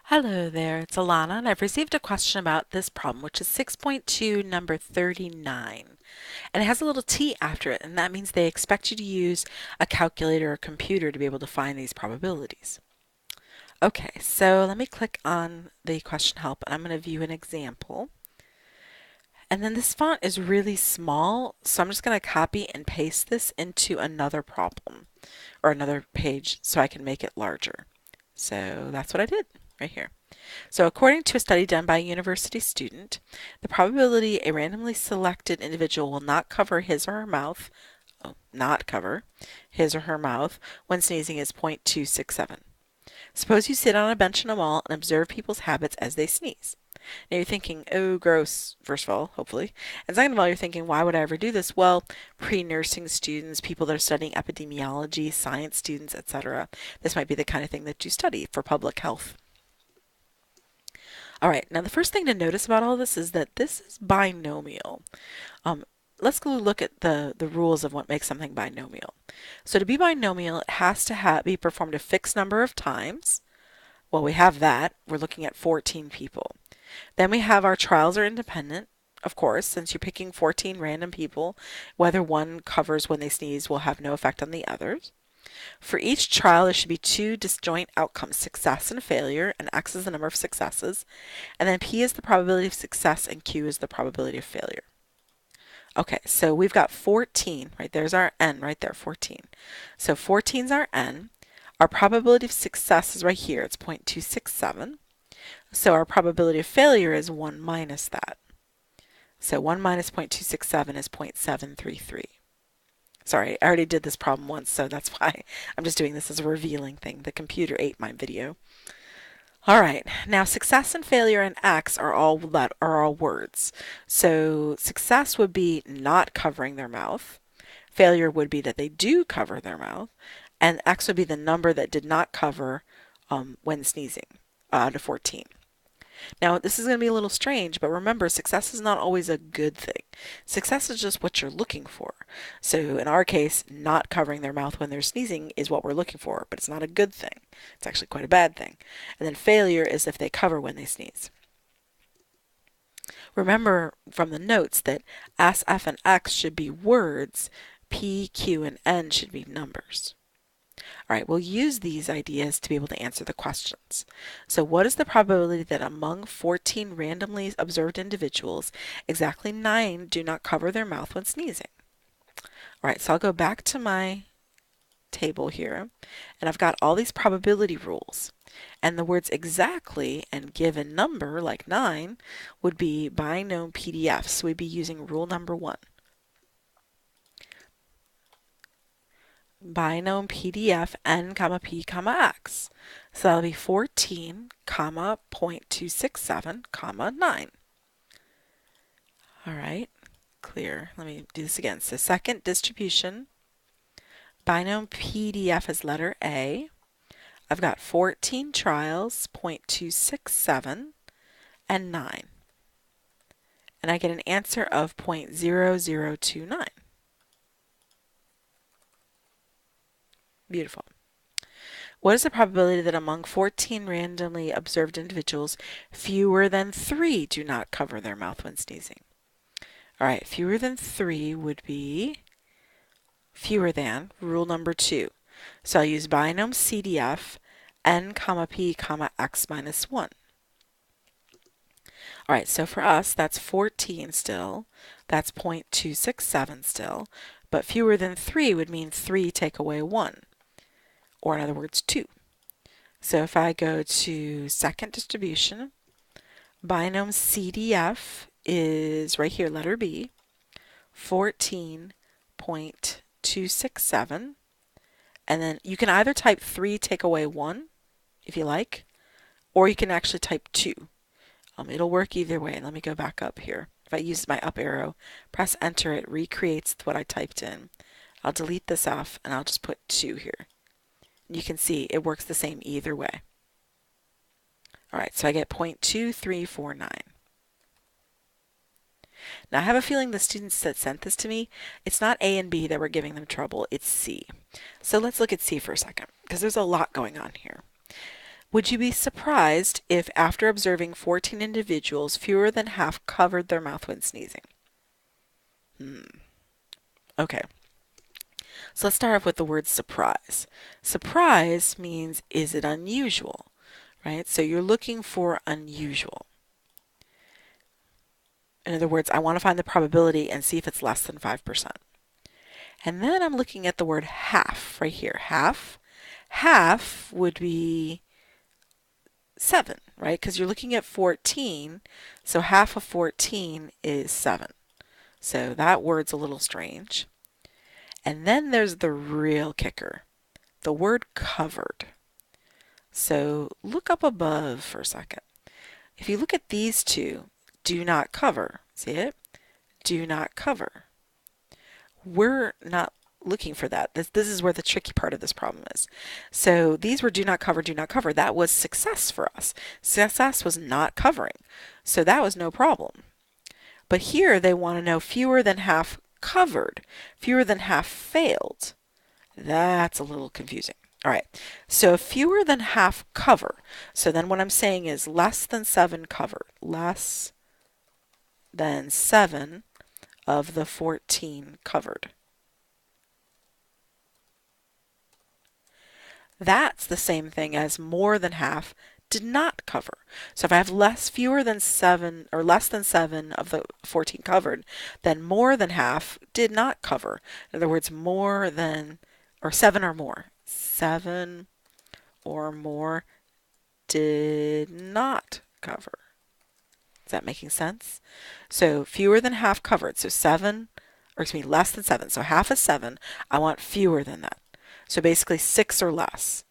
Hello there, it's Alana, and I've received a question about this problem, which is 6.2, number 39. And it has a little t after it, and that means they expect you to use a calculator or computer to be able to find these probabilities. Okay, so let me click on the question help, and I'm going to view an example. And then this font is really small, so I'm just going to copy and paste this into another problem, or another page, so I can make it larger. So that's what I did right here. So according to a study done by a university student, the probability a randomly selected individual will not cover his or her mouth, not cover his or her mouth when sneezing is 0.267. Suppose you sit on a bench in a mall and observe people's habits as they sneeze. Now you're thinking, oh, gross, first of all, hopefully. And second of all, you're thinking, why would I ever do this? Well, pre-nursing students, people that are studying epidemiology, science students, etc. This might be the kind of thing that you study for public health. All right, now the first thing to notice about all this is that this is binomial. Let's go look at the rules of what makes something binomial. So to be binomial, it has to be performed a fixed number of times. Well, we have that. We're looking at 14 people. Then we have our trials are independent. Of course, since you're picking 14 random people, whether one covers when they sneeze will have no effect on the others. For each trial, there should be two disjoint outcomes, success and failure, and X is the number of successes. And then P is the probability of success, and Q is the probability of failure. Okay, so we've got 14, right? There's our N right there, 14. So 14 is our N. Our probability of success is right here. It's 0.267. So our probability of failure is 1 minus that. So 1 minus 0.267 is 0.733. Sorry, I already did this problem once, so that's why I'm just doing this as a revealing thing. The computer ate my video. All right, now success and failure and X are all words. So success would be not covering their mouth. Failure would be that they do cover their mouth. And X would be the number that did not cover when sneezing, out of 14. Now, this is going to be a little strange, but remember, success is not always a good thing. Success is just what you're looking for. So in our case, not covering their mouth when they're sneezing is what we're looking for, but it's not a good thing. It's actually quite a bad thing. And then failure is if they cover when they sneeze. Remember from the notes that S, F, and X should be words, P, Q, and N should be numbers. All right, we'll use these ideas to be able to answer the questions. So what is the probability that among 14 randomly observed individuals, exactly 9 do not cover their mouth when sneezing? All right, so I'll go back to my table here, and I've got all these probability rules. And the words exactly and given number, like 9, would be binom PDF, so we'd be using rule number 1. Binom PDF n comma p comma x. So that'll be 14 comma 0.267 comma 9. All right, clear. Let me do this again. So second distribution, binom PDF is letter A. I've got 14 trials, 0.267 and 9. And I get an answer of 0.0029. Beautiful. What is the probability that among 14 randomly observed individuals, fewer than 3 do not cover their mouth when sneezing? All right, fewer than 3 would be fewer than, rule number 2. So I'll use binom CDF n comma p comma x minus 1. All right, so for us, that's 14 still. That's 0.267 still. But fewer than 3 would mean 3 take away 1. Or in other words, 2. So if I go to second distribution, binom CDF is right here, letter B, 14.267. And then you can either type 3 take away 1, if you like, or you can actually type 2. It'll work either way. Let me go back up here. If I use my up arrow, press enter, it recreates what I typed in. I'll delete this off, and I'll just put 2 here. You can see it works the same either way. All right, so I get 0.2349. Now I have a feeling the students that sent this to me, it's not A and B that were giving them trouble, it's C. So let's look at C for a second, because there's a lot going on here. Would you be surprised if after observing 14 individuals, fewer than half covered their mouth when sneezing? Okay, so let's start off with the word surprise. Surprise means, is it unusual, right? So you're looking for unusual. In other words, I want to find the probability and see if it's less than 5%. And then I'm looking at the word half right here. Half. Half would be 7, right? Because you're looking at 14, so half of 14 is 7. So that word's a little strange. And then there's the real kicker, the word covered. So look up above for a second. If you look at these two, do not cover. See it? Do not cover. We're not looking for that. This is where the tricky part of this problem is. So these were do not cover, do not cover. That was success for us. Success was not covering. So that was no problem. But here they want to know fewer than half covered, fewer than half failed. That's a little confusing. All right, so fewer than half cover. So then what I'm saying is less than 7 covered. Less than 7 of the 14 covered. That's the same thing as more than half did not cover. So if I have fewer than 7 or less than 7 of the 14 covered, then more than half did not cover. In other words, more than or 7 or more. 7 or more did not cover. Is that making sense? So fewer than half covered. So 7, or excuse me, less than 7. So half is 7. I want fewer than that. So basically 6 or less,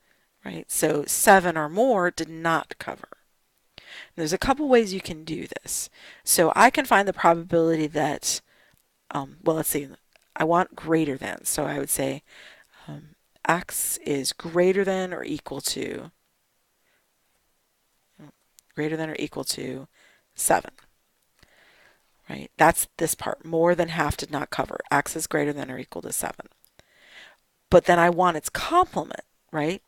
right? So 7 or more did not cover. There's a couple ways you can do this. So I can find the probability that, well, let's see, I want greater than. So I would say x is greater than or equal to 7. Right? That's this part. More than half did not cover. X is greater than or equal to 7. But then I want its complement, right?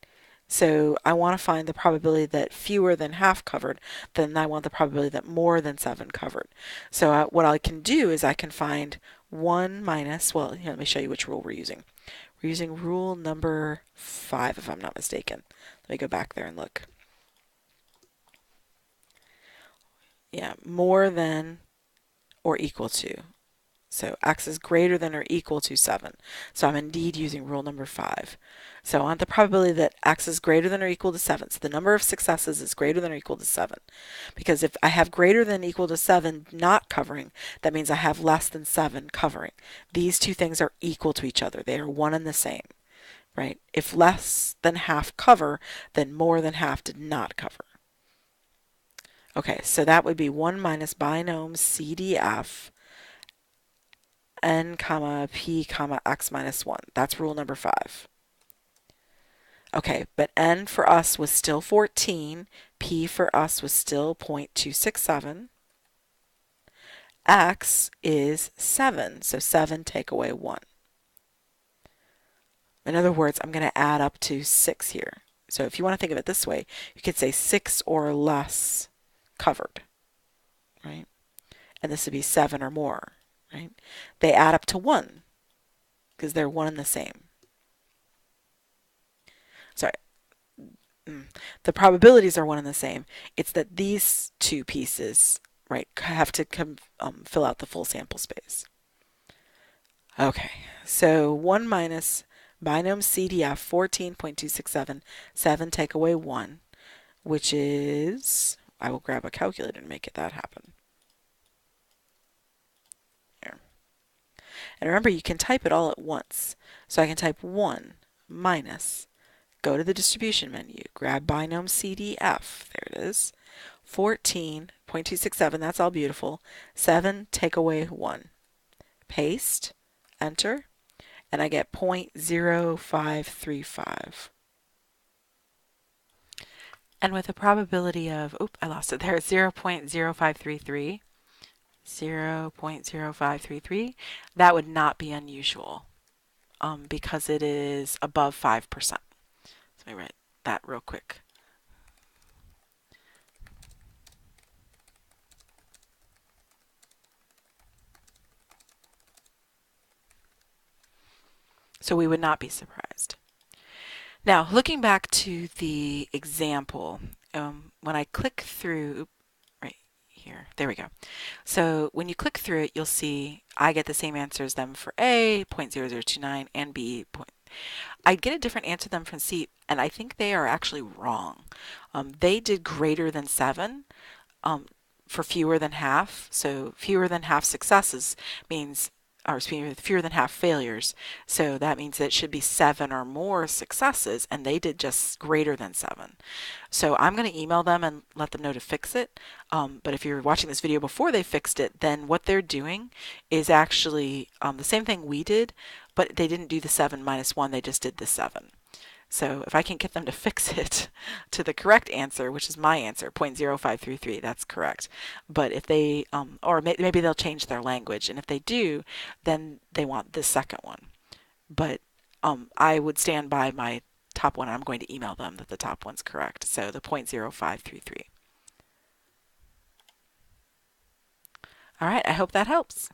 So I want to find the probability that fewer than half covered, then I want the probability that more than 7 covered. So what I can do is I can find 1 minus, well, here, let me show you which rule we're using. We're using rule number 5, if I'm not mistaken. Let me go back there and look. Yeah, more than or equal to. So x is greater than or equal to 7. So I'm indeed using rule number 5. So I want the probability that x is greater than or equal to 7. So the number of successes is greater than or equal to 7. Because if I have greater than or equal to 7 not covering, that means I have less than 7 covering. These two things are equal to each other. They are one and the same, right? If less than half cover, then more than half did not cover. Okay, so that would be 1 minus binom CDF n comma p comma x minus 1. That's rule number 5. Okay, but n for us was still 14. P for us was still 0.267. X is 7, so 7 take away 1. In other words, I'm going to add up to 6 here. So if you want to think of it this way, you could say 6 or less covered, right? And this would be 7 or more. Right? They add up to 1 because they're one and the same. Sorry, the probabilities are one and the same. It's that these two pieces, right, have to fill out the full sample space. Okay, so 1 minus binom CDF 14.267, 7 take away 1, which is, I will grab a calculator to make that happen. And remember, you can type it all at once. So I can type 1 minus, go to the distribution menu, grab binom CDF, there it is, 14.267, that's all beautiful, 7 take away 1. Paste, enter, and I get 0.0535. And with a probability of, I lost it there, 0.0533, 0.0533, that would not be unusual because it is above 5%. So let me write that real quick. So we would not be surprised. Now, looking back to the example, when I click through, right here, there we go. So when you click through it, you'll see I get the same answer as them for A, 0.0029, and B. I get a different answer than from C, and I think they are actually wrong. They did greater than 7 um, for fewer than half. So fewer than half successes means, or fewer than half failures. So that means that it should be 7 or more successes, and they did just greater than 7. So I'm going to email them and let them know to fix it. But if you're watching this video before they fixed it, then what they're doing is actually the same thing we did, but they didn't do the 7 minus 1, they just did the 7. So if I can get them to fix it to the correct answer, which is my answer, 0.0533, that's correct. But if they, or maybe they'll change their language, and if they do, then they want the second one. But I would stand by my top one. I'm going to email them that the top one's correct. So the 0.0533. All right, I hope that helps.